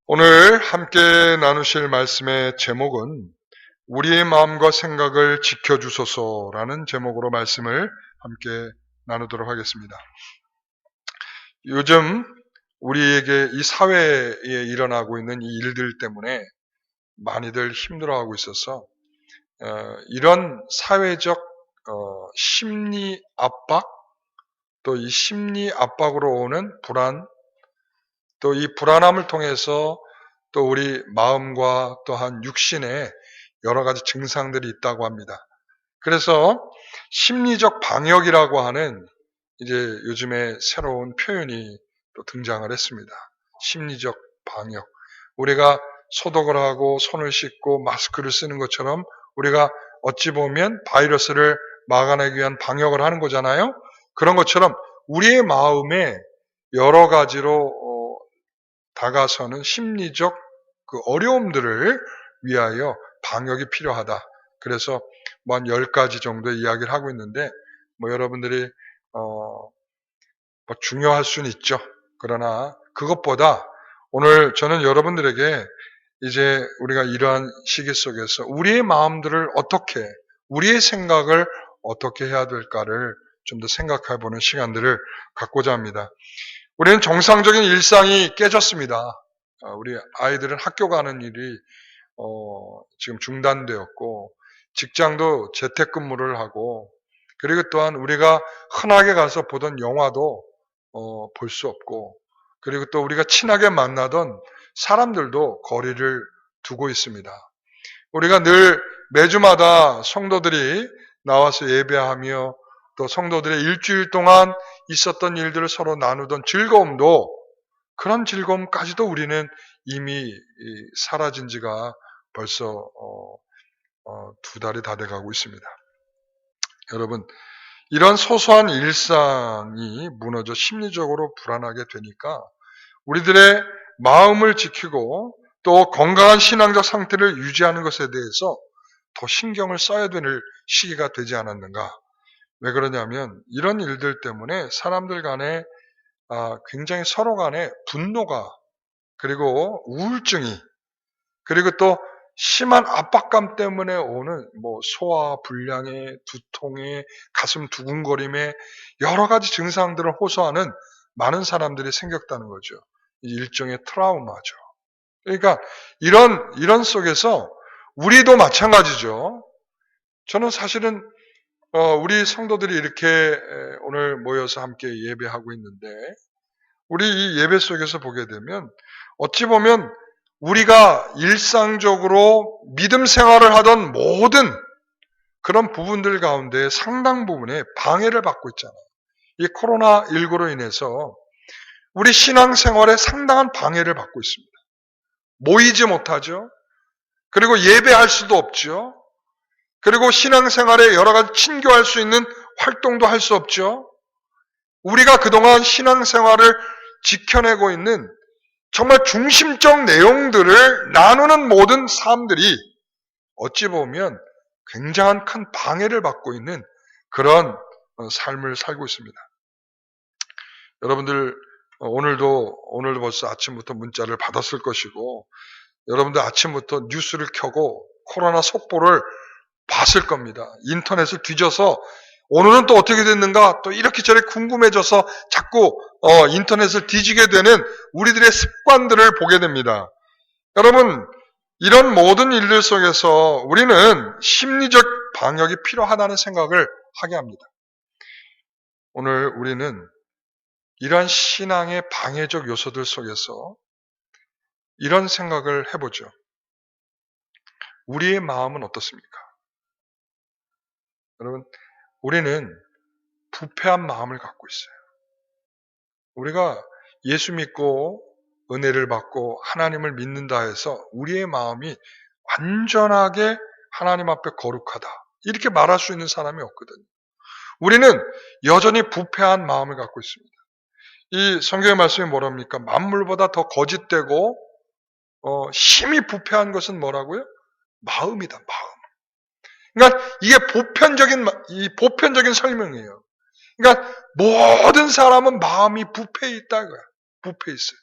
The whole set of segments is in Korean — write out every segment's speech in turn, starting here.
오늘 함께 나누실 말씀의 제목은 우리의 마음과 생각을 지켜주소서라는 제목으로 말씀을 함께 나누도록 하겠습니다. 요즘 우리에게 이 사회에 일어나고 있는 이 일들 때문에 많이들 힘들어하고 있어서 이런 사회적 심리 압박, 또 이 심리 압박으로 오는 불안, 또 이 불안함을 통해서 또 우리 마음과 또한 육신에 여러 가지 증상들이 있다고 합니다. 그래서 심리적 방역이라고 하는 이제 요즘에 새로운 표현이 또 등장을 했습니다. 심리적 방역. 우리가 소독을 하고 손을 씻고 마스크를 쓰는 것처럼 우리가 어찌 보면 바이러스를 막아내기 위한 방역을 하는 거잖아요. 그런 것처럼 우리의 마음에 여러 가지로 다가서는 심리적 그 어려움들을 위하여 방역이 필요하다. 그래서 뭐 한 10가지 정도의 이야기를 하고 있는데 여러분들이 뭐 중요할 수는 있죠. 그러나 그것보다 오늘 저는 여러분들에게 이제 우리가 이러한 시기 속에서 우리의 마음들을 어떻게, 우리의 생각을 어떻게 해야 될까를 좀 더 생각해 보는 시간들을 갖고자 합니다. 우리는 정상적인 일상이 깨졌습니다. 우리 아이들은 학교 가는 일이 지금 중단되었고 직장도 재택근무를 하고 그리고 또한 우리가 흔하게 가서 보던 영화도 볼 수 없고 그리고 또 우리가 친하게 만나던 사람들도 거리를 두고 있습니다. 우리가 늘 매주마다 성도들이 나와서 예배하며 또 성도들의 일주일 동안 있었던 일들을 서로 나누던 즐거움도 그런 즐거움까지도 우리는 이미 사라진 지가 벌써 2달이 다 돼가고 있습니다. 여러분, 이런 소소한 일상이 무너져 심리적으로 불안하게 되니까 우리들의 마음을 지키고 또 건강한 신앙적 상태를 유지하는 것에 대해서 더 신경을 써야 되는 시기가 되지 않았는가. 왜 그러냐면 이런 일들 때문에 사람들 간에 굉장히 서로 간에 분노가 그리고 우울증이 그리고 또 심한 압박감 때문에 오는 소화 불량에 두통에 가슴 두근거림에 여러 가지 증상들을 호소하는 많은 사람들이 생겼다는 거죠. 일종의 트라우마죠. 그러니까 이런 속에서 우리도 마찬가지죠. 저는 사실은 우리 성도들이 이렇게 오늘 모여서 함께 예배하고 있는데 우리 이 예배 속에서 보게 되면 어찌 보면 우리가 일상적으로 믿음 생활을 하던 모든 그런 부분들 가운데 상당 부분에 방해를 받고 있잖아요. 이 코로나19로 인해서 우리 신앙생활에 상당한 방해를 받고 있습니다. 모이지 못하죠. 그리고 예배할 수도 없죠. 그리고 신앙생활에 여러 가지 친교할 수 있는 활동도 할 수 없죠. 우리가 그동안 신앙생활을 지켜내고 있는 정말 중심적 내용들을 나누는 모든 삶들이 어찌 보면 굉장한 큰 방해를 받고 있는 그런 삶을 살고 있습니다. 여러분들 오늘도 벌써 아침부터 문자를 받았을 것이고 여러분들 아침부터 뉴스를 켜고 코로나 속보를 봤을 겁니다. 인터넷을 뒤져서 오늘은 또 어떻게 됐는가 또 이렇게 저렇게 궁금해져서 자꾸 인터넷을 뒤지게 되는 우리들의 습관들을 보게 됩니다. 여러분 이런 모든 일들 속에서 우리는 심리적 방역이 필요하다는 생각을 하게 합니다. 오늘 우리는 이러한 신앙의 방해적 요소들 속에서 이런 생각을 해보죠. 우리의 마음은 어떻습니까? 여러분 우리는 부패한 마음을 갖고 있어요. 우리가 예수 믿고 은혜를 받고 하나님을 믿는다 해서 우리의 마음이 완전하게 하나님 앞에 거룩하다. 이렇게 말할 수 있는 사람이 없거든요. 우리는 여전히 부패한 마음을 갖고 있습니다. 이 성경의 말씀이 뭐랍니까? 만물보다 더 거짓되고 심히 부패한 것은 뭐라고요? 마음이다. 마음. 그러니까 이게 보편적인 설명이에요. 그러니까 모든 사람은 마음이 부패해 있다 이거야. 부패해 있어요.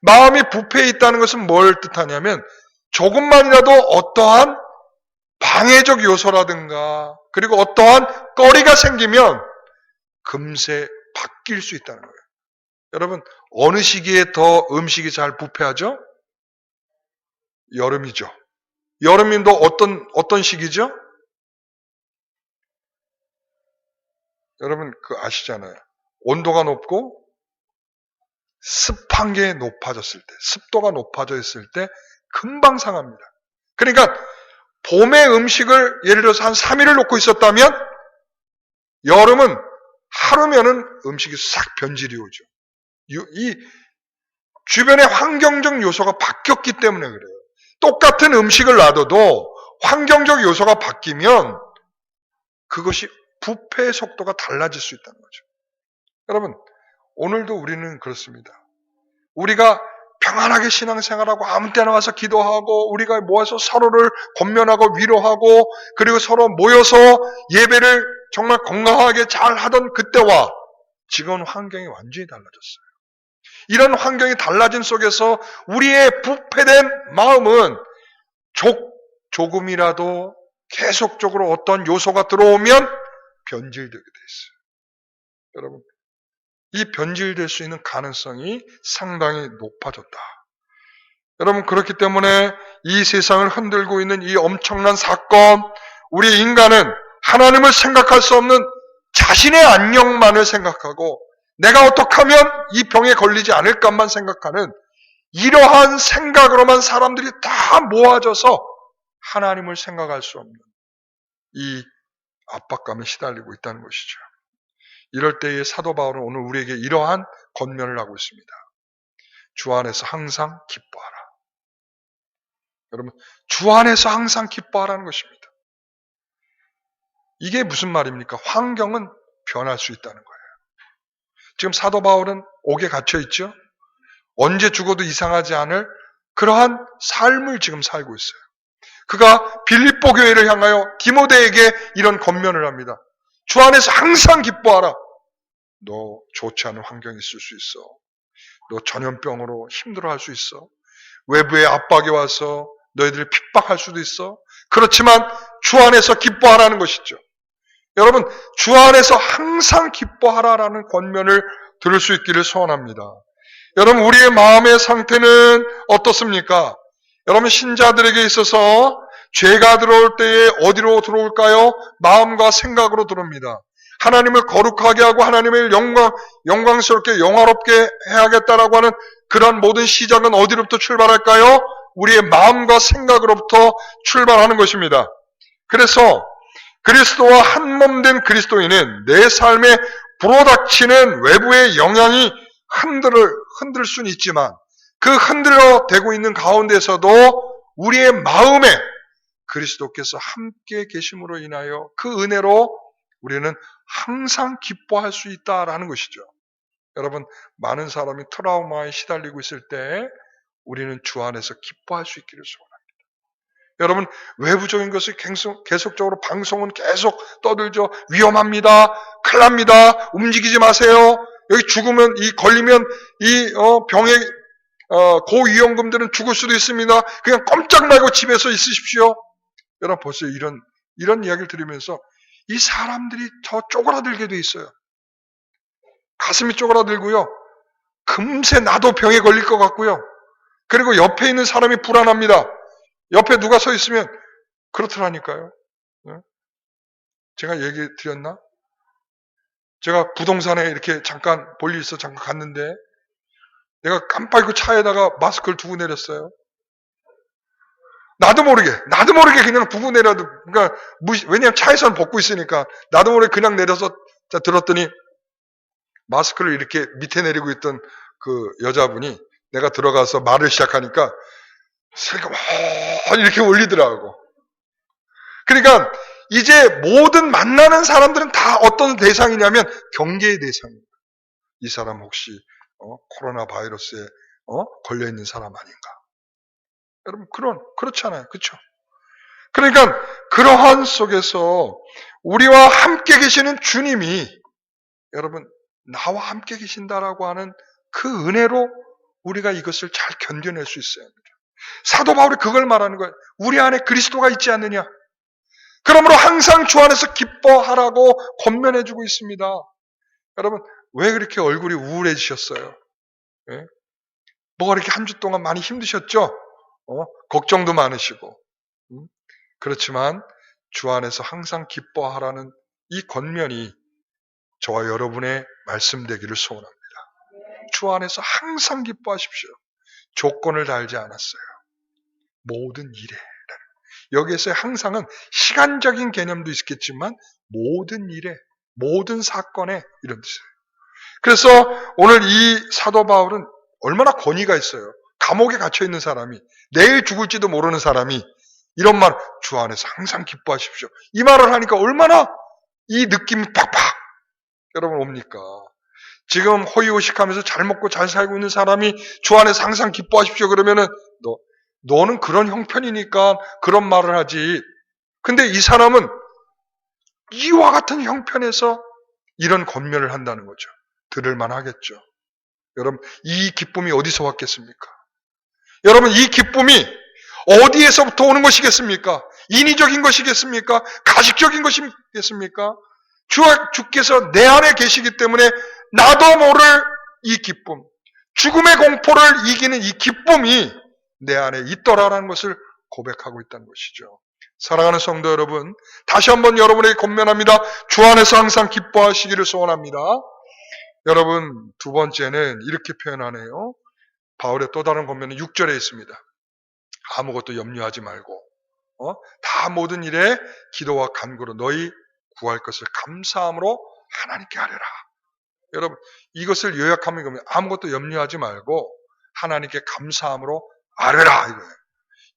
마음이 부패해 있다는 것은 뭘 뜻하냐면 조금만이라도 어떠한 방해적 요소라든가 그리고 어떠한 꺼리가 생기면 금세 바뀔 수 있다는 거예요. 여러분, 어느 시기에 더 음식이 잘 부패하죠? 여름이죠. 여름인도 어떤 시기죠? 여러분, 아시잖아요. 온도가 높고 습한 게 높아졌을 때, 습도가 높아져 있을 때 금방 상합니다. 그러니까 봄에 음식을 예를 들어서 한 3일을 놓고 있었다면 여름은 하루면은 음식이 싹 변질이 오죠. 이 주변의 환경적 요소가 바뀌었기 때문에 그래요. 똑같은 음식을 놔둬도 환경적 요소가 바뀌면 그것이 부패의 속도가 달라질 수 있다는 거죠. 여러분, 오늘도 우리는 그렇습니다. 우리가 평안하게 신앙생활하고 아무 때나 와서 기도하고 우리가 모여서 서로를 권면하고 위로하고 그리고 서로 모여서 예배를 정말 건강하게 잘 하던 그때와 지금은 환경이 완전히 달라졌어요. 이런 환경이 달라진 속에서 우리의 부패된 마음은 조금이라도 계속적으로 어떤 요소가 들어오면 변질되게 돼 있어요. 여러분, 이 변질될 수 있는 가능성이 상당히 높아졌다. 여러분, 그렇기 때문에 이 세상을 흔들고 있는 이 엄청난 사건, 우리 인간은 하나님을 생각할 수 없는 자신의 안녕만을 생각하고 내가 어떻게 하면 이 병에 걸리지 않을까만 생각하는 이러한 생각으로만 사람들이 다 모아져서 하나님을 생각할 수 없는 이 압박감에 시달리고 있다는 것이죠. 이럴 때에 사도 바울은 오늘 우리에게 이러한 권면을 하고 있습니다. 주 안에서 항상 기뻐하라. 여러분, 주 안에서 항상 기뻐하라는 것입니다. 이게 무슨 말입니까? 환경은 변할 수 있다는 거예요. 지금 사도 바울은 옥에 갇혀 있죠? 언제 죽어도 이상하지 않을 그러한 삶을 지금 살고 있어요. 그가 빌립보 교회를 향하여 디모데에게 이런 권면을 합니다. 주 안에서 항상 기뻐하라. 너 좋지 않은 환경이 있을 수 있어. 너 전염병으로 힘들어할 수 있어. 외부의 압박이 와서 너희들을 핍박할 수도 있어. 그렇지만 주 안에서 기뻐하라는 것이죠. 여러분, 주 안에서 항상 기뻐하라라는 권면을 들을 수 있기를 소원합니다. 여러분, 우리의 마음의 상태는 어떻습니까? 여러분, 신자들에게 있어서 죄가 들어올 때에 어디로 들어올까요? 마음과 생각으로 들어옵니다. 하나님을 거룩하게 하고 하나님을 영광스럽게 영화롭게 해야겠다라고 하는 그런 모든 시작은 어디로부터 출발할까요? 우리의 마음과 생각으로부터 출발하는 것입니다. 그래서 그리스도와 한몸 된 그리스도인은 내 삶에 불어닥치는 외부의 영향이 흔들 수는 있지만 그 흔들어 대고 있는 가운데서도 우리의 마음에 그리스도께서 함께 계심으로 인하여 그 은혜로 우리는 항상 기뻐할 수 있다라는 것이죠. 여러분, 많은 사람이 트라우마에 시달리고 있을 때 우리는 주 안에서 기뻐할 수 있기를 소원합니다. 여러분, 외부적인 것을 계속적으로 방송은 계속 떠들죠. 위험합니다. 큰일 납니다. 움직이지 마세요. 여기 죽으면, 걸리면 병의 고위험군들은 죽을 수도 있습니다. 그냥 꼼짝 말고 집에서 있으십시오. 여러분, 벌써 이런 이야기를 들으면서 이 사람들이 더 쪼그라들게 돼 있어요. 가슴이 쪼그라들고요. 금세 나도 병에 걸릴 것 같고요. 그리고 옆에 있는 사람이 불안합니다. 옆에 누가 서 있으면 그렇더라니까요. 제가 얘기 드렸나? 제가 부동산에 이렇게 잠깐 볼일 있어 잠깐 갔는데 내가 깜빡이고 차에다가 마스크를 두고 내렸어요. 나도 모르게 그냥 두고 내려도, 그러니까 왜냐면 차에서는 벗고 있으니까 나도 모르게 그냥 내려서 들었더니 마스크를 이렇게 밑에 내리고 있던 그 여자분이 내가 들어가서 말을 시작하니까 소리가 막 이렇게 울리더라고. 그러니까 이제 모든 만나는 사람들은 다 어떤 대상이냐면 경계의 대상입니다. 이 사람 혹시 코로나 바이러스에 걸려 있는 사람 아닌가? 여러분, 그렇잖아요. 그렇죠? 그러니까 그러한 속에서 우리와 함께 계시는 주님이 여러분 나와 함께 계신다라고 하는 그 은혜로 우리가 이것을 잘 견뎌낼 수 있어야 합니다. 사도 바울이 그걸 말하는 거예요. 우리 안에 그리스도가 있지 않느냐. 그러므로 항상 주 안에서 기뻐하라고 권면해주고 있습니다. 여러분, 왜 그렇게 얼굴이 우울해지셨어요? 예? 뭐가 이렇게 한 주 동안 많이 힘드셨죠? 걱정도 많으시고. 그렇지만 주 안에서 항상 기뻐하라는 이 권면이 저와 여러분의 말씀 되기를 소원합니다. 주 안에서 항상 기뻐하십시오. 조건을 달지 않았어요. 모든 일에. 여기에서의 항상은 시간적인 개념도 있겠지만 모든 일에, 모든 사건에 이런 뜻이에요. 그래서 오늘 이 사도 바울은 얼마나 권위가 있어요. 감옥에 갇혀 있는 사람이, 내일 죽을지도 모르는 사람이 이런 말, 주 안에서 항상 기뻐하십시오. 이 말을 하니까 얼마나 이 느낌이 팍팍 여러분 옵니까? 지금 호의호식하면서 잘 먹고 잘 살고 있는 사람이 주 안에서 항상 기뻐하십시오 그러면은 너는 그런 형편이니까 그런 말을 하지. 근데 이 사람은 이와 같은 형편에서 이런 권면을 한다는 거죠. 들을만 하겠죠. 여러분, 이 기쁨이 어디서 왔겠습니까? 여러분, 이 기쁨이 어디에서부터 오는 것이겠습니까? 인위적인 것이겠습니까? 가식적인 것이겠습니까? 주께서 내 안에 계시기 때문에 나도 모를 이 기쁨, 죽음의 공포를 이기는 이 기쁨이 내 안에 있더라라는 것을 고백하고 있다는 것이죠. 사랑하는 성도 여러분, 다시 한번 여러분에게 권면합니다. 주 안에서 항상 기뻐하시기를 소원합니다. 여러분, 두 번째는 이렇게 표현하네요. 바울의 또 다른 권면은 6절에 있습니다. 아무것도 염려하지 말고 다 모든 일에 기도와 간구로 너희 구할 것을 감사함으로 하나님께 아뢰라. 여러분, 이것을 요약하면 이겁니다. 아무것도 염려하지 말고 하나님께 감사함으로 아뢰라 이거예요.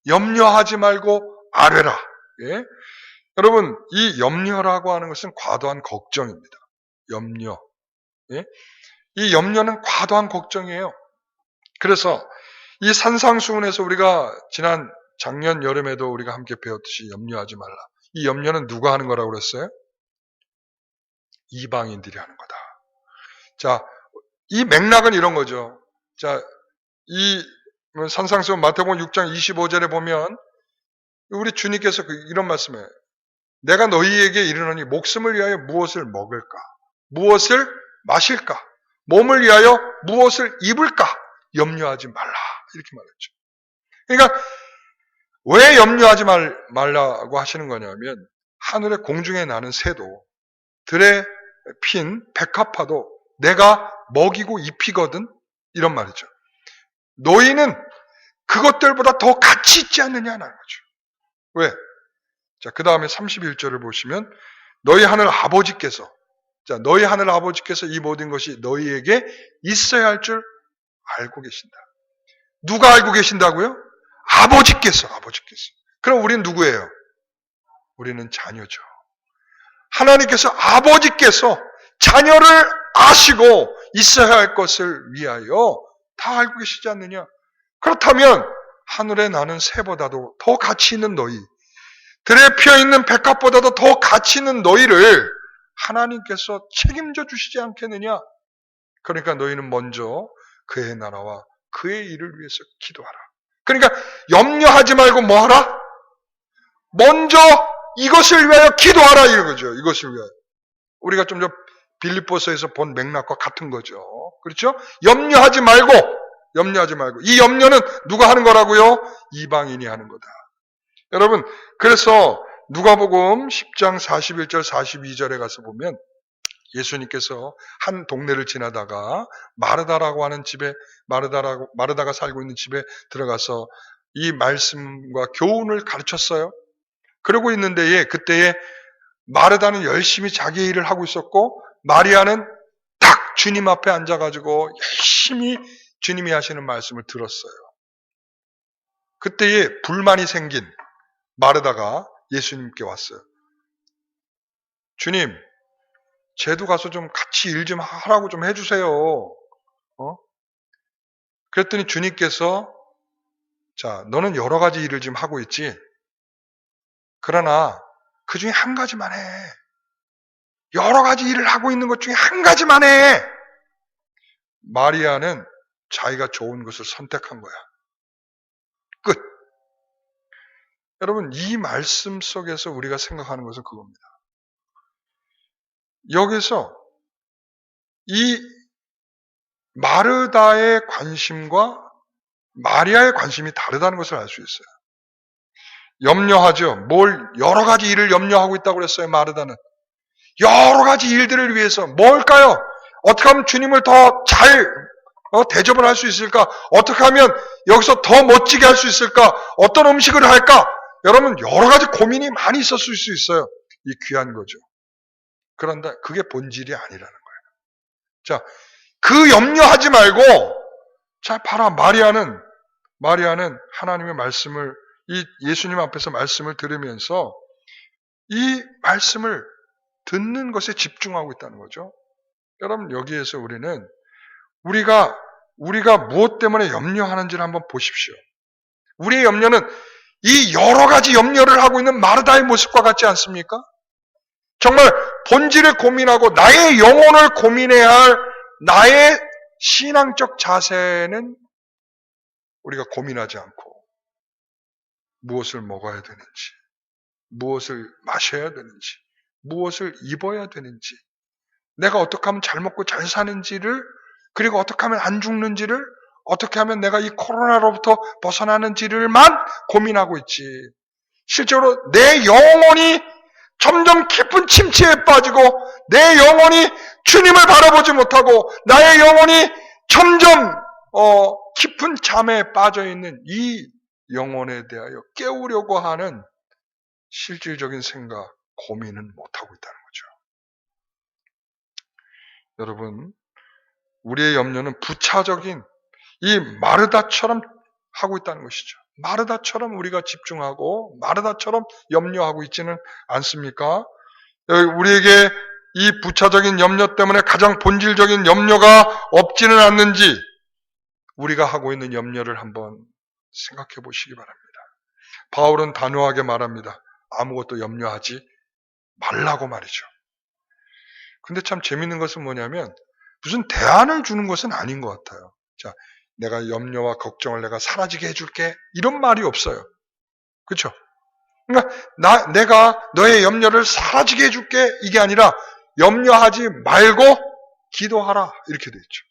염려하지 말고 아뢰라. 예? 여러분, 이 염려라고 하는 것은 과도한 걱정입니다. 염려. 예? 이 염려는 과도한 걱정이에요. 그래서 이 산상수훈에서 우리가 작년 여름에도 우리가 함께 배웠듯이 염려하지 말라. 이 염려는 누가 하는 거라고 그랬어요? 이방인들이 하는 거다. 자, 이 맥락은 이런 거죠. 자, 이 산상수훈 마태복음 6장 25절에 보면 우리 주님께서 이런 말씀을 내가 너희에게 이르노니 목숨을 위하여 무엇을 먹을까? 무엇을 마실까? 몸을 위하여 무엇을 입을까? 염려하지 말라. 이렇게 말했죠. 그러니까 왜 염려하지 말라고 하시는 거냐면 하늘의 공중에 나는 새도 들에 핀 백합화도 내가 먹이고 입히거든 이런 말이죠. 너희는 그것들보다 더 가치 있지 않느냐는 거죠. 왜? 자, 그 다음에 31절을 보시면 너희 하늘 아버지께서 이 모든 것이 너희에게 있어야 할 줄 알고 계신다. 누가 알고 계신다고요? 아버지께서. 그럼 우리는 누구예요? 우리는 자녀죠. 하나님께서 아버지께서 자녀를 아시고 있어야 할 것을 위하여 다 알고 계시지 않느냐? 그렇다면 하늘에 나는 새보다도 더 가치 있는 너희, 들에 피어있는 백합보다도 더 가치 있는 너희를 하나님께서 책임져 주시지 않겠느냐? 그러니까 너희는 먼저 그의 나라와 그의 일을 위해서 기도하라. 그러니까 염려하지 말고 뭐 하라? 먼저 이것을 위하여 기도하라 이거죠. 이것을 위하여. 우리가 좀 전 빌립보서에서 본 맥락과 같은 거죠. 그렇죠? 염려하지 말고. 이 염려는 누가 하는 거라고요? 이방인이 하는 거다. 여러분, 그래서 누가복음 10장 41절 42절에 가서 보면 예수님께서 한 동네를 지나다가 마르다라고 하는 집에 마르다가 살고 있는 집에 들어가서 이 말씀과 교훈을 가르쳤어요. 그러고 있는데 그때에 마르다는 열심히 자기 일을 하고 있었고 마리아는 딱 주님 앞에 앉아가지고 열심히 주님이 하시는 말씀을 들었어요. 그때에 불만이 생긴 마르다가 예수님께 왔어요. 주님, 쟤도 가서 좀 같이 일 좀 하라고 좀 해주세요. 그랬더니 주님께서 자, 너는 여러 가지 일을 지금 하고 있지. 그러나 그 중에 한 가지만 해. 여러 가지 일을 하고 있는 것 중에 한 가지만 해. 마리아는 자기가 좋은 것을 선택한 거야. 끝. 여러분, 이 말씀 속에서 우리가 생각하는 것은 그겁니다. 여기서 이 마르다의 관심과 마리아의 관심이 다르다는 것을 알 수 있어요. 염려하죠. 여러 가지 일을 염려하고 있다고 그랬어요, 마르다는. 여러 가지 일들을 위해서 뭘까요? 어떻게 하면 주님을 더 잘 대접을 할 수 있을까? 어떻게 하면 여기서 더 멋지게 할 수 있을까? 어떤 음식을 할까? 여러분, 여러 가지 고민이 많이 있었을 수 있어요. 이 귀한 거죠. 그런데 그게 본질이 아니라는 거예요. 자, 그 염려하지 말고, 자, 봐라, 마리아는 하나님의 말씀을, 이 예수님 앞에서 말씀을 들으면서 이 말씀을 듣는 것에 집중하고 있다는 거죠. 여러분, 여기에서 우리가 무엇 때문에 염려하는지를 한번 보십시오. 우리의 염려는 이 여러 가지 염려를 하고 있는 마르다의 모습과 같지 않습니까? 정말 본질을 고민하고 나의 영혼을 고민해야 할 나의 신앙적 자세는 우리가 고민하지 않고 무엇을 먹어야 되는지, 무엇을 마셔야 되는지, 무엇을 입어야 되는지, 내가 어떻게 하면 잘 먹고 잘 사는지를, 그리고 어떻게 하면 안 죽는지를, 어떻게 하면 내가 이 코로나로부터 벗어나는지를만 고민하고 있지. 실제로 내 영혼이 점점 깊은 침체에 빠지고 내 영혼이 주님을 바라보지 못하고 나의 영혼이 점점 깊은 잠에 빠져있는 이 영혼에 대하여 깨우려고 하는 실질적인 생각, 고민은 못하고 있다는 거죠. 여러분, 우리의 염려는 부차적인 이 마르다처럼 하고 있다는 것이죠. 마르다처럼 우리가 집중하고 마르다처럼 염려하고 있지는 않습니까? 우리에게 이 부차적인 염려 때문에 가장 본질적인 염려가 없지는 않는지 우리가 하고 있는 염려를 한번 생각해 보시기 바랍니다. 바울은 단호하게 말합니다. 아무것도 염려하지 말라고 말이죠. 근데 참 재밌는 것은 뭐냐면 무슨 대안을 주는 것은 아닌 것 같아요. 자, 내가 염려와 걱정을 내가 사라지게 해줄게. 이런 말이 없어요. 그렇죠? 그러니까 내가 너의 염려를 사라지게 해줄게. 이게 아니라 염려하지 말고 기도하라. 이렇게 돼 있죠.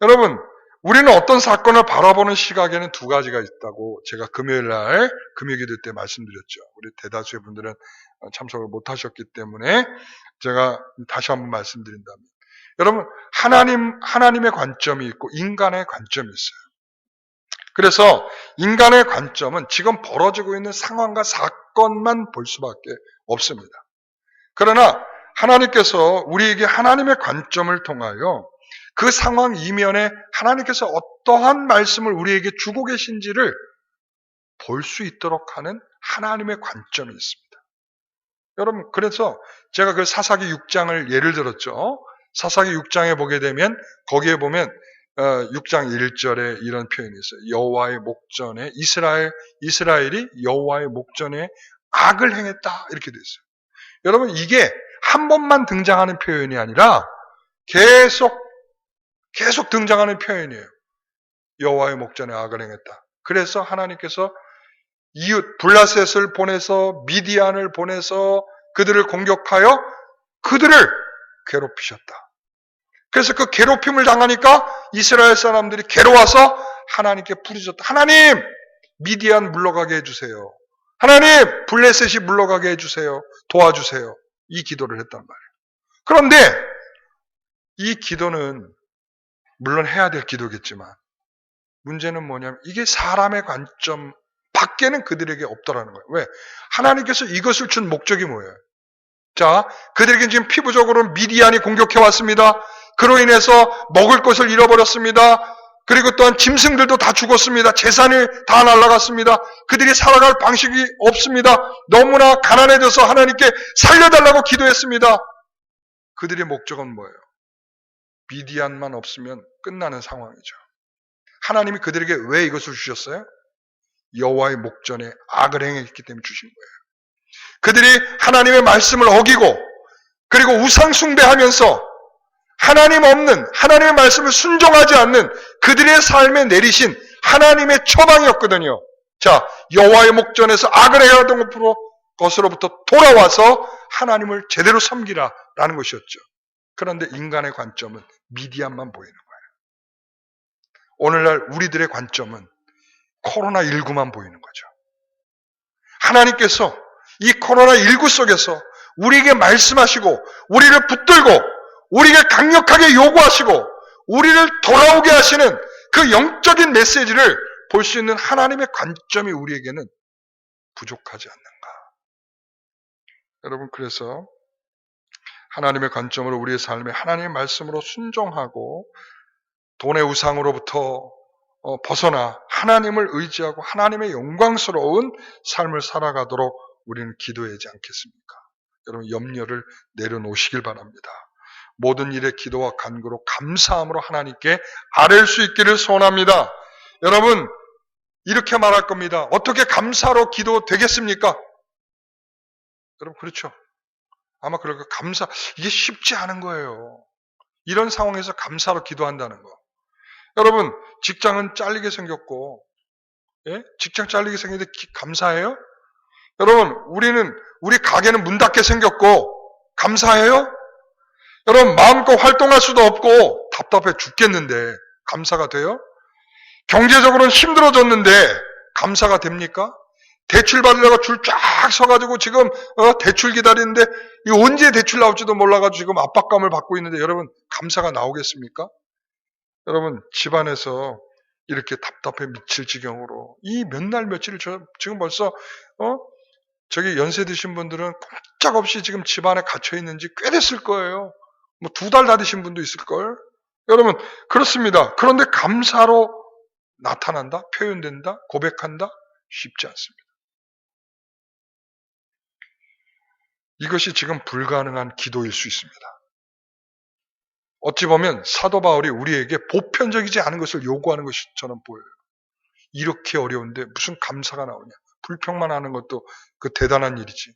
여러분, 우리는 어떤 사건을 바라보는 시각에는 두 가지가 있다고 제가 금요일날 금요기도 때 말씀드렸죠. 우리 대다수의 분들은 참석을 못하셨기 때문에 제가 다시 한번 말씀드린다면, 여러분, 하나님의 관점이 있고 인간의 관점이 있어요. 그래서 인간의 관점은 지금 벌어지고 있는 상황과 사건만 볼 수밖에 없습니다. 그러나 하나님께서 우리에게 하나님의 관점을 통하여 그 상황 이면에 하나님께서 어떠한 말씀을 우리에게 주고 계신지를 볼 수 있도록 하는 하나님의 관점이 있습니다. 여러분, 그래서 제가 그 사사기 6장을 예를 들었죠. 사사기 6장에 보게 되면 거기에 보면 6장 1절에 이런 표현이 있어요. 여호와의 목전에 이스라엘이 여호와의 목전에 악을 행했다, 이렇게 돼 있어요. 여러분, 이게 한 번만 등장하는 표현이 아니라 계속 등장하는 표현이에요. 여호와의 목전에 악을 행했다. 그래서 하나님께서 이웃 블라셋을 보내서 미디안을 보내서 그들을 공격하여 그들을 괴롭히셨다. 그래서 그 괴롭힘을 당하니까 이스라엘 사람들이 괴로워서 하나님께 부르짖었다. 하나님, 미디안 물러가게 해주세요. 하나님, 블레셋이 물러가게 해주세요. 도와주세요. 이 기도를 했단 말이에요. 그런데 이 기도는 물론 해야 될 기도겠지만 문제는 뭐냐면 이게 사람의 관점 밖에는 그들에게 없더라는 거예요. 왜? 하나님께서 이것을 준 목적이 뭐예요? 자, 그들에게 지금 피부적으로 미디안이 공격해 왔습니다. 그로 인해서 먹을 것을 잃어버렸습니다. 그리고 또한 짐승들도 다 죽었습니다. 재산이 다 날아갔습니다. 그들이 살아갈 방식이 없습니다. 너무나 가난해져서 하나님께 살려달라고 기도했습니다. 그들의 목적은 뭐예요? 미디안만 없으면 끝나는 상황이죠. 하나님이 그들에게 왜 이것을 주셨어요? 여호와의 목전에 악을 행했기 때문에 주신 거예요. 그들이 하나님의 말씀을 어기고 그리고 우상 숭배하면서 하나님 없는, 하나님의 말씀을 순종하지 않는 그들의 삶에 내리신 하나님의 처방이었거든요. 자, 여호와의 목전에서 악을 행하던 것으로부터 돌아와서 하나님을 제대로 섬기라라는 것이었죠. 그런데 인간의 관점은 미디안만 보이는 거예요. 오늘날 우리들의 관점은 코로나19만 보이는 거죠. 하나님께서 이 코로나19 속에서 우리에게 말씀하시고 우리를 붙들고 우리에게 강력하게 요구하시고 우리를 돌아오게 하시는 그 영적인 메시지를 볼 수 있는 하나님의 관점이 우리에게는 부족하지 않는가. 여러분, 그래서 하나님의 관점으로 우리의 삶에 하나님의 말씀으로 순종하고 돈의 우상으로부터 벗어나 하나님을 의지하고 하나님의 영광스러운 삶을 살아가도록 우리는 기도해야 하지 않겠습니까? 여러분, 염려를 내려놓으시길 바랍니다. 모든 일에 기도와 간구로 감사함으로 하나님께 아뢰일 수 있기를 소원합니다. 여러분, 이렇게 말할 겁니다. 어떻게 감사로 기도 되겠습니까? 여러분, 그렇죠? 아마 그럴 거 이게 쉽지 않은 거예요. 이런 상황에서 감사로 기도한다는 거. 여러분, 직장은 잘리게 생겼고, 예? 직장 잘리게 생겼는데 감사해요? 여러분, 우리 가게는 문 닫게 생겼고, 감사해요? 여러분, 마음껏 활동할 수도 없고, 답답해 죽겠는데, 감사가 돼요? 경제적으로는 힘들어졌는데, 감사가 됩니까? 대출 받으려고 줄 쫙 서가지고 지금, 대출 기다리는데, 이거 언제 대출 나올지도 몰라가지고 지금 압박감을 받고 있는데, 여러분, 감사가 나오겠습니까? 여러분, 집안에서 이렇게 답답해 미칠 지경으로, 이 몇 날 며칠을 지금 벌써, 저기 연세 드신 분들은 꼼짝없이 지금 집안에 갇혀 있는지 꽤 됐을 거예요. 뭐 2달 다 드신 분도 있을걸? 여러분, 그렇습니다. 그런데 감사로 나타난다? 표현된다? 고백한다? 쉽지 않습니다. 이것이 지금 불가능한 기도일 수 있습니다. 어찌 보면 사도 바울이 우리에게 보편적이지 않은 것을 요구하는 것처럼 보여요. 이렇게 어려운데 무슨 감사가 나오냐. 불평만 하는 것도 그 대단한 일이지.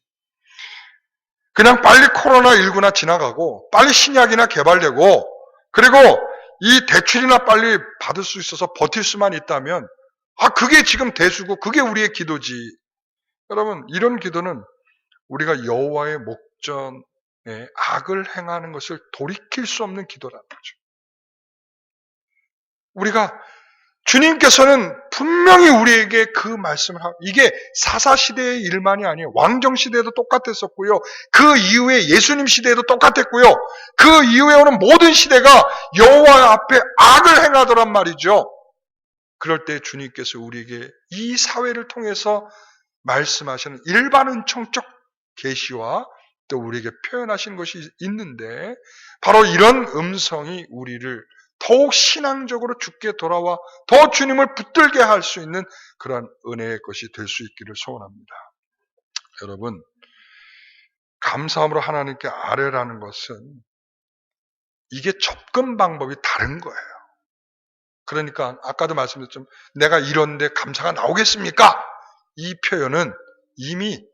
그냥 빨리 코로나19나 지나가고 빨리 신약이나 개발되고 그리고 이 대출이나 빨리 받을 수 있어서 버틸 수만 있다면 그게 지금 대수고 그게 우리의 기도지. 여러분, 이런 기도는 우리가 여호와의 목전에 악을 행하는 것을 돌이킬 수 없는 기도라는 거죠. 우리가 주님께서는 분명히 우리에게 그 말씀을 하고, 이게 사사시대의 일만이 아니에요. 왕정시대에도 똑같았었고요. 그 이후에 예수님 시대에도 똑같았고요. 그 이후에 오는 모든 시대가 여호와 앞에 악을 행하더란 말이죠. 그럴 때 주님께서 우리에게 이 사회를 통해서 말씀하시는 일반 은총적 계시와 또 우리에게 표현하신 것이 있는데, 바로 이런 음성이 우리를 더욱 신앙적으로 주께 돌아와 더 주님을 붙들게 할 수 있는 그런 은혜의 것이 될 수 있기를 소원합니다. 여러분, 감사함으로 하나님께 아뢰라는 것은 이게 접근 방법이 다른 거예요. 그러니까 아까도 말씀드렸지만 내가 이런데 감사가 나오겠습니까? 이 표현은 이미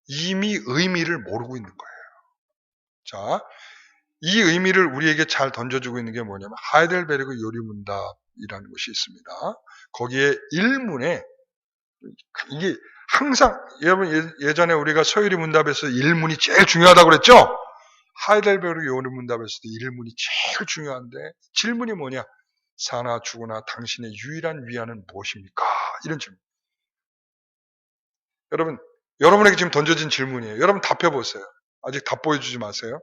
의미를 모르고 있는 거예요. 자, 이 의미를 우리에게 잘 던져주고 있는 게 뭐냐면 하이델베르그 요리문답이라는 것이 있습니다. 거기에 1문에 이게 항상 여러분 예전에 우리가 서유리 문답에서 1문이 제일 중요하다고 그랬죠? 하이델베르그 요리문답에서도 1문이 제일 중요한데 질문이 뭐냐? 사나 죽으나 당신의 유일한 위안은 무엇입니까? 이런 질문. 여러분에게 지금 던져진 질문이에요. 여러분 답해 보세요. 아직 답 보여주지 마세요.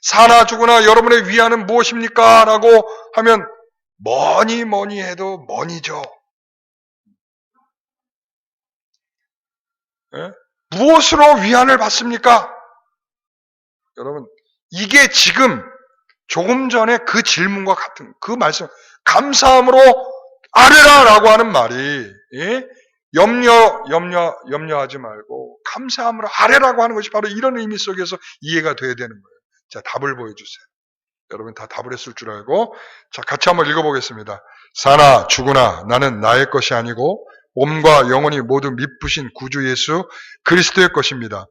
사나 죽으나 여러분의 위안은 무엇입니까? 라고 하면 뭐니 해도 뭐니죠. 예? 무엇으로 위안을 받습니까? 여러분, 이게 지금 조금 전에 그 질문과 같은 그 말씀, 감사함으로 아뢰라라고 하는 말이, 예? 염려하지 말고 감사함으로 아뢰라고 하는 것이 바로 이런 의미 속에서 이해가 돼야 되는 거예요. 자, 답을 보여주세요. 여러분 다 답을 했을 줄 알고. 자, 같이 한번 읽어보겠습니다. 사나 죽으나 나는 나의 것이 아니고 몸과 영혼이 모두 미쁘신 구주 예수 그리스도의 것입니다.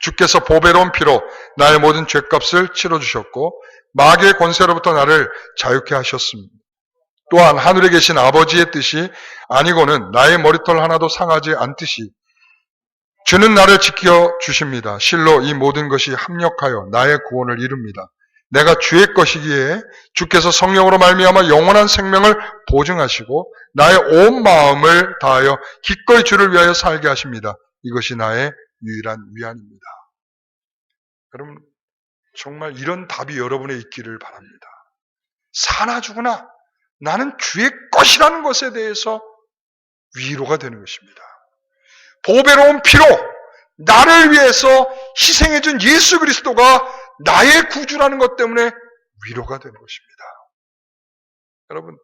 주께서 보배로운 피로 나의 모든 죄값을 치러주셨고 마귀의 권세로부터 나를 자유케 하셨습니다. 또한 하늘에 계신 아버지의 뜻이 아니고는 나의 머리털 하나도 상하지 않듯이 주는 나를 지켜주십니다. 실로 이 모든 것이 합력하여 나의 구원을 이룹니다. 내가 주의 것이기에 주께서 성령으로 말미암아 영원한 생명을 보증하시고 나의 온 마음을 다하여 기꺼이 주를 위하여 살게 하십니다. 이것이 나의 유일한 위안입니다. 여러분, 정말 이런 답이 여러분에 있기를 바랍니다. 사나 죽으나 나는 주의 것이라는 것에 대해서 위로가 되는 것입니다. 보배로운 피로 나를 위해서 희생해준 예수 그리스도가 나의 구주라는 것 때문에 위로가 되는 것입니다. 여러분,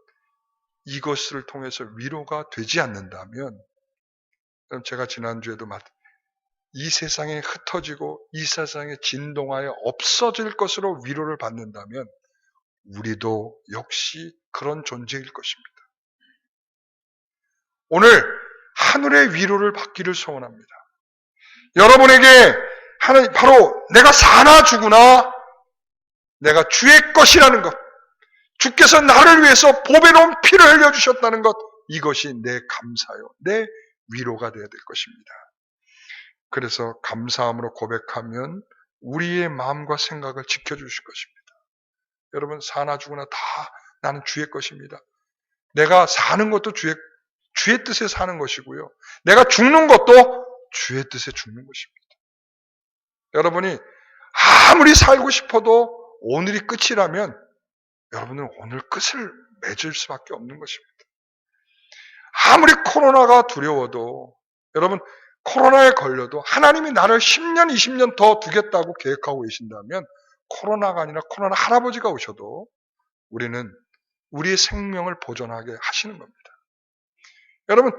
이것을 통해서 위로가 되지 않는다면, 제가 지난주에도 이 세상에 흩어지고 이 세상에 진동하여 없어질 것으로 위로를 받는다면 우리도 역시 그런 존재일 것입니다. 오늘 하늘의 위로를 받기를 소원합니다. 여러분에게 바로 내가 사나 죽으나 내가 주의 것이라는 것, 주께서 나를 위해서 보배로운 피를 흘려주셨다는 것, 이것이 내 감사요, 내 위로가 되어야 될 것입니다. 그래서 감사함으로 고백하면 우리의 마음과 생각을 지켜주실 것입니다. 여러분, 사나 죽으나 다 나는 주의 것입니다. 내가 사는 것도 주의 뜻에 사는 것이고요. 내가 죽는 것도 주의 뜻에 죽는 것입니다. 여러분이 아무리 살고 싶어도 오늘이 끝이라면 여러분은 오늘 끝을 맺을 수밖에 없는 것입니다. 아무리 코로나가 두려워도 여러분 코로나에 걸려도 하나님이 나를 10년, 20년 더 두겠다고 계획하고 계신다면 코로나가 아니라 코로나 할아버지가 오셔도 우리는 우리의 생명을 보존하게 하시는 겁니다. 여러분,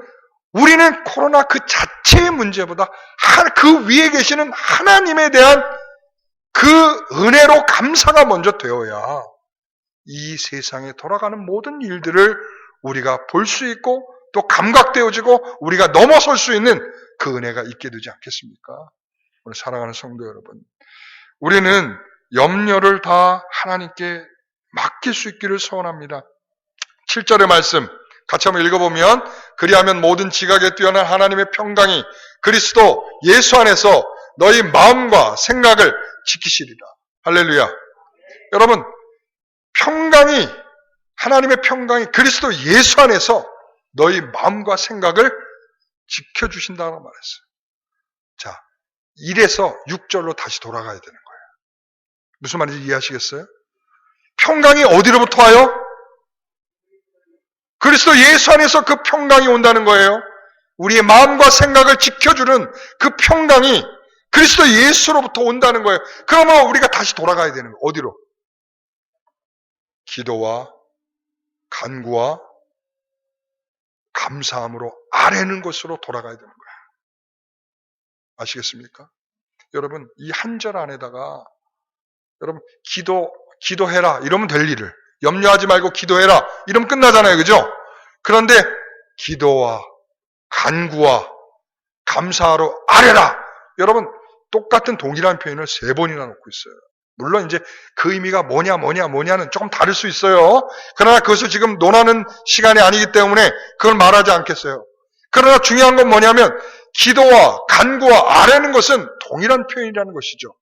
우리는 코로나 그 자체의 문제보다 그 위에 계시는 하나님에 대한 그 은혜로 감사가 먼저 되어야 이 세상에 돌아가는 모든 일들을 우리가 볼 수 있고 또 감각되어지고 우리가 넘어설 수 있는 그 은혜가 있게 되지 않겠습니까? 오늘 사랑하는 성도 여러분, 우리는 염려를 다 하나님께 맡길 수 있기를 소원합니다. 7절의 말씀 같이 한번 읽어보면 그리하면 모든 지각에 뛰어난 하나님의 평강이 그리스도 예수 안에서 너희 마음과 생각을 지키시리라. 할렐루야. 여러분, 평강이, 하나님의 평강이 그리스도 예수 안에서 너희 마음과 생각을 지켜주신다고 말했어요. 자, 1에서 6절로 다시 돌아가야 되는 거예요. 무슨 말인지 이해하시겠어요? 평강이 어디로부터 와요? 그리스도 예수 안에서 그 평강이 온다는 거예요. 우리의 마음과 생각을 지켜주는 그 평강이 그리스도 예수로부터 온다는 거예요. 그러면 우리가 다시 돌아가야 되는 거예요. 어디로? 기도와 간구와 감사함으로 아뢰는 것으로 돌아가야 되는 거예요. 아시겠습니까? 여러분, 이 한 절 안에다가 여러분 기도해라 이러면 될 일을 염려하지 말고 기도해라 이러면 끝나잖아요. 그죠? 그런데 기도와 간구와 감사하러 아뢰라. 여러분, 똑같은 동일한 표현을 3번이나 놓고 있어요. 물론 이제 그 의미가 뭐냐는 조금 다를 수 있어요. 그러나 그것을 지금 논하는 시간이 아니기 때문에 그걸 말하지 않겠어요. 그러나 중요한 건 뭐냐면 기도와 간구와 아뢰는 것은 동일한 표현이라는 것이죠.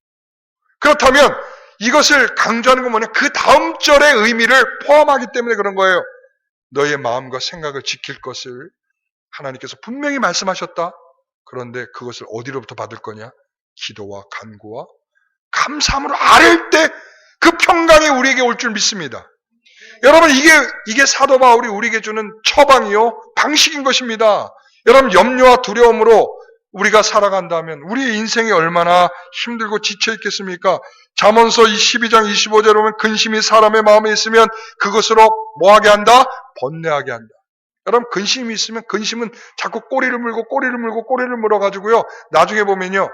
그렇다면 이것을 강조하는 건 뭐냐? 그 다음 절의 의미를 포함하기 때문에 그런 거예요. 너의 마음과 생각을 지킬 것을 하나님께서 분명히 말씀하셨다. 그런데 그것을 어디로부터 받을 거냐? 기도와 간구와 감사함으로 아뢰일 때 그 평강이 우리에게 올 줄 믿습니다. 여러분, 이게 사도 바울이 우리에게 주는 처방이요 방식인 것입니다. 여러분, 염려와 두려움으로 우리가 살아간다면 우리의 인생이 얼마나 힘들고 지쳐 있겠습니까? 잠언서 12장 25절에 보면 근심이 사람의 마음에 있으면 그것으로 뭐하게 한다? 번뇌하게 한다. 여러분, 근심이 있으면 근심은 자꾸 꼬리를 물어가지고요. 나중에 보면요.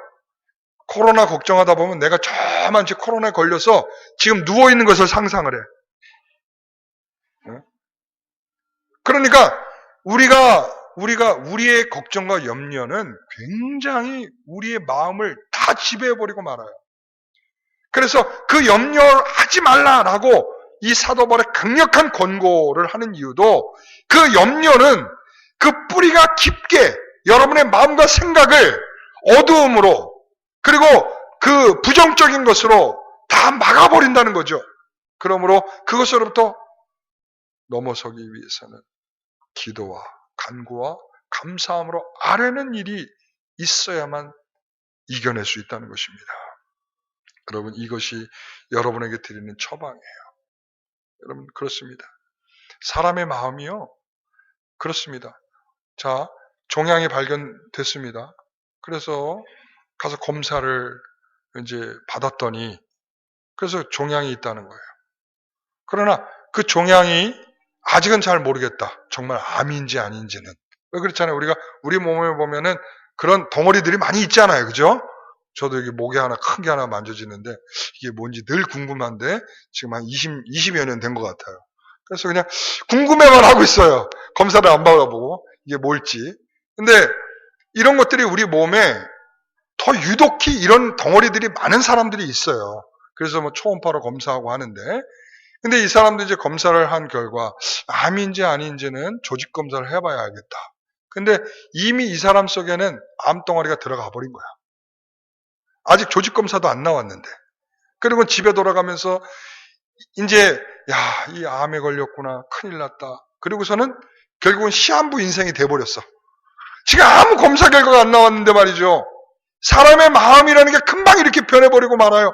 코로나 걱정하다 보면 내가 저만치 코로나에 걸려서 지금 누워있는 것을 상상을 해. 그러니까 우리의 걱정과 염려는 굉장히 우리의 마음을 다 다 지배해버리고 말아요. 그래서 그 염려하지 말라라고 이 사도 바울의 강력한 권고를 하는 이유도 그 염려는 그 뿌리가 깊게 여러분의 마음과 생각을 어두움으로 그리고 그 부정적인 것으로 다 막아버린다는 거죠. 그러므로 그것으로부터 넘어서기 위해서는 기도와 간구와 감사함으로 아뢰는 일이 있어야만 이겨낼 수 있다는 것입니다. 여러분, 이것이 여러분에게 드리는 처방이에요. 여러분, 그렇습니다. 사람의 마음이요. 그렇습니다. 자, 종양이 발견됐습니다. 그래서 가서 검사를 이제 받았더니 그래서 종양이 있다는 거예요. 그러나 그 종양이 아직은 잘 모르겠다. 정말 암인지 아닌지는. 왜 그렇잖아요. 우리가 우리 몸에 보면은 그런 덩어리들이 많이 있잖아요. 그죠? 저도 여기 목에 하나 큰 게 하나 만져지는데 이게 뭔지 늘 궁금한데 지금 한 20여 년 된 것 같아요. 그래서 그냥 궁금해만 하고 있어요. 검사를 안 받아보고 이게 뭘지. 근데 이런 것들이 우리 몸에 더 유독히 이런 덩어리들이 많은 사람들이 있어요. 그래서 뭐 초음파로 검사하고 하는데 근데 이 사람도 이제 검사를 한 결과 암인지 아닌지는 조직 검사를 해봐야 알겠다. 근데 이미 이 사람 속에는 암덩어리가 들어가 버린 거야. 아직 조직 검사도 안 나왔는데. 그리고 집에 돌아가면서 이제 야, 이 암에 걸렸구나. 큰일 났다. 그리고서는 결국은 시한부 인생이 돼버렸어. 지금 아무 검사 결과가 안 나왔는데 말이죠. 사람의 마음이라는 게 금방 이렇게 변해버리고 말아요.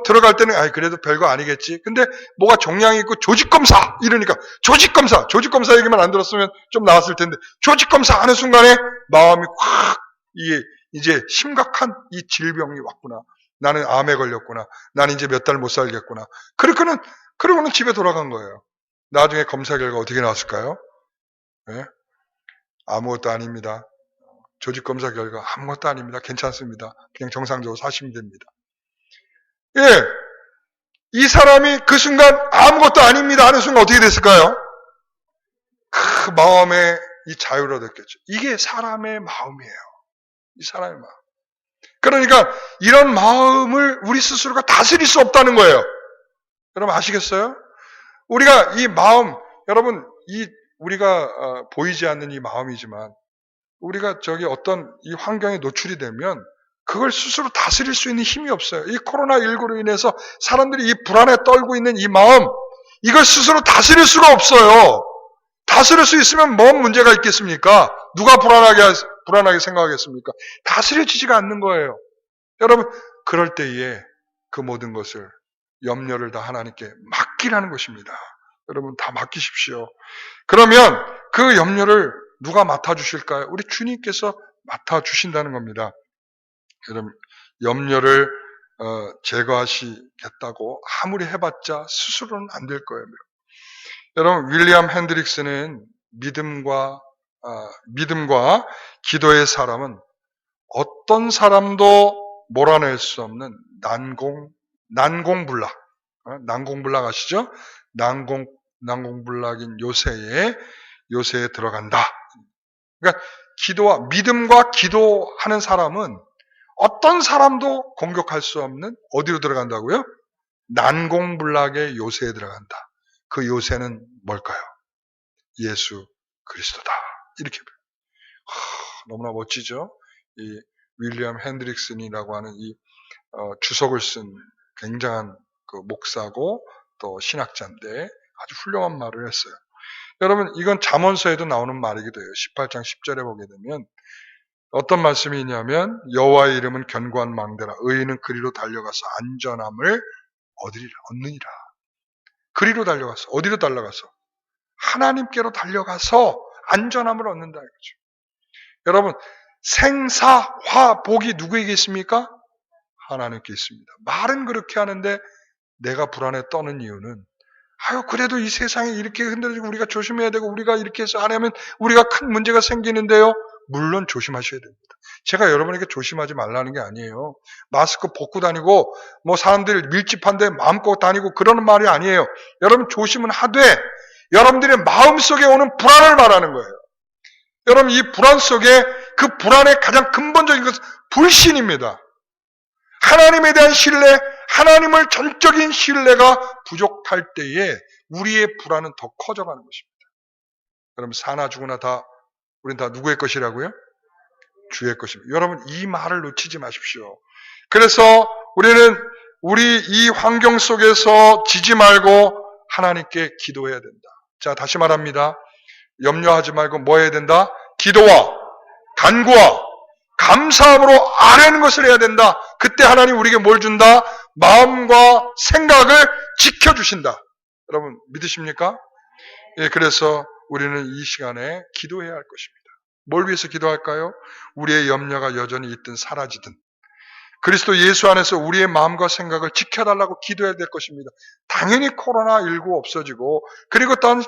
들어갈 때는 그래도 별거 아니겠지. 근데 뭐가 종양이 있고 조직검사 이러니까 조직검사 얘기만 안 들었으면 좀 나았을 텐데 조직검사 하는 순간에 마음이 확 이제 심각한 이 질병이 왔구나. 나는 암에 걸렸구나. 나는 이제 몇 달 못 살겠구나. 그러고는 집에 돌아간 거예요. 나중에 검사 결과 어떻게 나왔을까요? 네? 아무것도 아닙니다. 조직검사 결과 아무것도 아닙니다. 괜찮습니다. 그냥 정상적으로 사시면 됩니다. 예, 이 사람이 그 순간 아무것도 아닙니다 하는 순간 어떻게 됐을까요? 그 마음에 이 자유를 얻었겠죠. 이게 사람의 마음이에요. 이 사람의 마음. 그러니까 이런 마음을 우리 스스로가 다스릴 수 없다는 거예요. 여러분 아시겠어요? 우리가 이 마음, 여러분 우리가 보이지 않는 이 마음이지만 우리가 어떤 이 환경에 노출이 되면 그걸 스스로 다스릴 수 있는 힘이 없어요. 이 코로나19로 인해서 사람들이 이 불안에 떨고 있는 이 마음, 이걸 스스로 다스릴 수가 없어요. 다스릴 수 있으면 뭔 문제가 있겠습니까? 누가 불안하게 생각하겠습니까? 다스려지지가 않는 거예요. 여러분, 그럴 때에 그 모든 것을 염려를 다 하나님께 맡기라는 것입니다. 여러분 다 맡기십시오. 그러면 그 염려를 누가 맡아주실까요? 우리 주님께서 맡아주신다는 겁니다. 여러분 염려를 제거하시겠다고 아무리 해봤자 스스로는 안 될 거예요. 여러분 윌리엄 핸드릭스는 믿음과 기도의 사람은 어떤 사람도 몰아낼 수 없는 난공불락 아시죠? 난공불락인 요새에 들어간다. 그러니까 믿음과 기도하는 사람은 어떤 사람도 공격할 수 없는 어디로 들어간다고요? 난공불락의 요새에 들어간다. 그 요새는 뭘까요? 예수 그리스도다. 이렇게 너무나 멋지죠? 이 윌리엄 핸드릭슨이라고 하는 이 주석을 쓴 굉장한 그 목사고 또 신학자인데 아주 훌륭한 말을 했어요. 여러분 이건 잠언서에도 나오는 말이기도 해요. 18장 10절에 보게 되면 어떤 말씀이 있냐면 여호와의 이름은 견고한 망대라 의인은 그리로 달려가서 안전함을 얻느니라. 그리로 달려가서 어디로 달려가서? 하나님께로 달려가서 안전함을 얻는다 이거죠. 여러분 생사화복이 누구에게 있습니까? 하나님께 있습니다. 말은 그렇게 하는데 내가 불안에 떠는 이유는 그래도 이 세상이 이렇게 흔들어지고 우리가 조심해야 되고 우리가 이렇게 해서 안 하면 우리가 큰 문제가 생기는데요. 물론 조심하셔야 됩니다. 제가 여러분에게 조심하지 말라는 게 아니에요. 마스크 벗고 다니고 뭐 사람들 밀집한데 마음껏 다니고 그러는 말이 아니에요. 여러분 조심은 하되 여러분들의 마음속에 오는 불안을 말하는 거예요. 여러분 이 불안 속에 그 불안의 가장 근본적인 것은 불신입니다. 하나님에 대한 신뢰, 하나님을 전적인 신뢰가 부족할 때에 우리의 불안은 더 커져가는 것입니다. 그럼 사나 죽으나 우린 다 누구의 것이라고요? 주의 것입니다. 여러분 이 말을 놓치지 마십시오. 그래서 우리 이 환경 속에서 지지 말고 하나님께 기도해야 된다. 자, 다시 말합니다. 염려하지 말고 뭐 해야 된다? 기도와 간구와 감사함으로 아뢰는 것을 해야 된다. 그때 하나님 우리에게 뭘 준다? 마음과 생각을 지켜주신다. 여러분 믿으십니까? 예, 그래서 우리는 이 시간에 기도해야 할 것입니다. 뭘 위해서 기도할까요? 우리의 염려가 여전히 있든 사라지든 그리스도 예수 안에서 우리의 마음과 생각을 지켜달라고 기도해야 될 것입니다. 당연히 코로나19 없어지고 그리고 또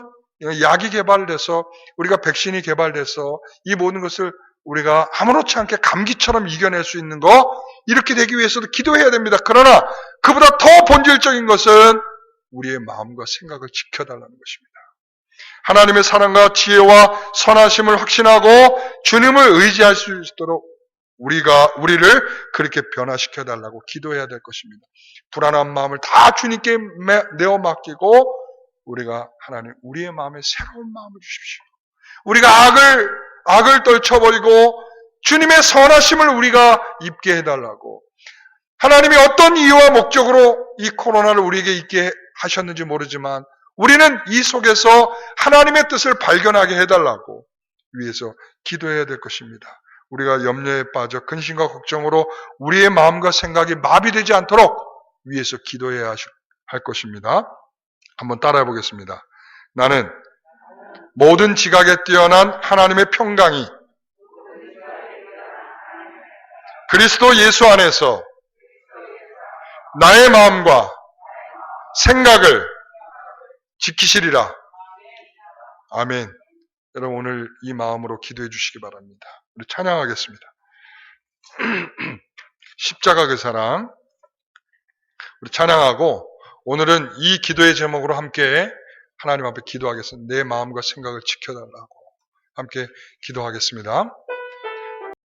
약이 개발돼서 우리가 백신이 개발돼서 이 모든 것을 우리가 아무렇지 않게 감기처럼 이겨낼 수 있는 거 이렇게 되기 위해서도 기도해야 됩니다. 그러나 그보다 더 본질적인 것은 우리의 마음과 생각을 지켜달라는 것입니다. 하나님의 사랑과 지혜와 선하심을 확신하고 주님을 의지할 수 있도록 우리를 그렇게 변화시켜 달라고 기도해야 될 것입니다. 불안한 마음을 다 주님께 내어 맡기고 우리가 하나님 우리의 마음에 새로운 마음을 주십시오. 우리가 악을 떨쳐버리고 주님의 선하심을 우리가 입게 해달라고 하나님이 어떤 이유와 목적으로 이 코로나를 우리에게 있게 하셨는지 모르지만 우리는 이 속에서 하나님의 뜻을 발견하게 해달라고 위해서 기도해야 될 것입니다. 우리가 염려에 빠져 근심과 걱정으로 우리의 마음과 생각이 마비되지 않도록 위해서 기도해야 할 것입니다. 한번 따라해 보겠습니다. 나는 모든 지각에 뛰어난 하나님의 평강이 그리스도 예수 안에서 나의 마음과 생각을 지키시리라. 아멘. 여러분 오늘 이 마음으로 기도해 주시기 바랍니다. 우리 찬양하겠습니다. 십자가 그 사랑 우리 찬양하고 오늘은 이 기도의 제목으로 함께 하나님 앞에 기도하겠습니다. 내 마음과 생각을 지켜달라고 함께 기도하겠습니다.